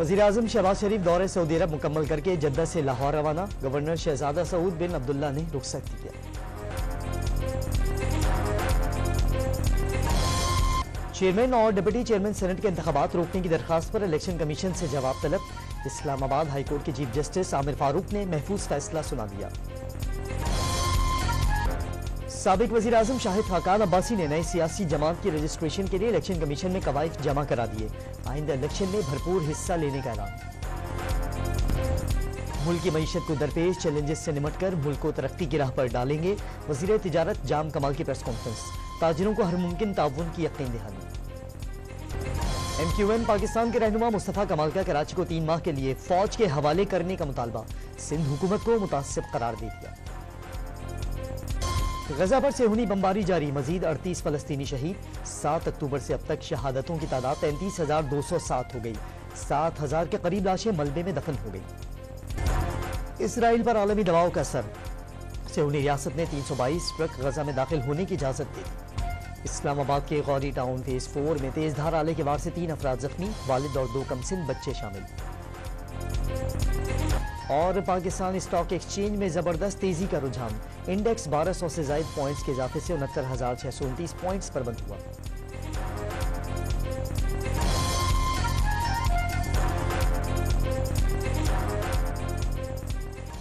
वज़ीर-ए-आज़म शहबाज शरीफ दौरे सऊदी अरब मुकम्मल करके जद्दा से लाहौर रवाना। गवर्नर शहजादा सऊद बिन अब्दुल्ला ने रुखसत किया। चेयरमैन और डिप्टी चेयरमैन सेनेट के इंतखाबात रोकने की दरखास्त पर इलेक्शन कमीशन से जवाब तलब। इस्लामाबाद हाई कोर्ट के चीफ जस्टिस आमिर फारूक ने महफूज फैसला सुना दिया। साबिक वज़ीर आज़म शाहिद खाकान अब्बासी ने नई सियासी जमात की रजिस्ट्रेशन के लिए इलेक्शन कमीशन में कवायद जमा करा दिए। आइंदा इलेक्शन में भरपूर हिस्सा लेने का ऐलान। मुल्क की मईशत को दरपेश चैलेंजेस से निमट कर मुल्क को तरक्की की राह पर डालेंगे। वज़ीर तिजारत जाम कमाल की प्रेस कॉन्फ्रेंस। ताजिरों को हर मुमकिन ताउन की यकीन दहानी। MQM पाकिस्तान के रहनुमा मुस्तफ़ा कमाल का कराची को 3 माह के लिए फौज के हवाले करने का मुतालबा। सिंध हुकूमत को मुतासिब करार दे दिया। गजा पर सेहूनी बमबारी जारी, मजीद 38 फलस्तीनी शहीद। 7 अक्टूबर से अब तक शहादतों की तादाद 33,207 हो गई। 7,000 के करीब लाशें मलबे में दफन हो गई। इसराइल पर आलमी दबाव का असर। सेहूनी रियासत ने 322 ट्रक गजा में दाखिल होने की इजाजत दे दी। इस्लामाबाद के गौरी टाउन फेज 4 में तेज धार आले के वार से 3 अफराद जख्मी, वालिद और 2 कमसिन बच्चे शामिल। और पाकिस्तान स्टॉक एक्सचेंज में जबरदस्त तेजी का रुझान। इंडेक्स 1200 से ज्यादा पॉइंट्स के इजाफे से 69,629 पॉइंट्स पर बंद हुआ।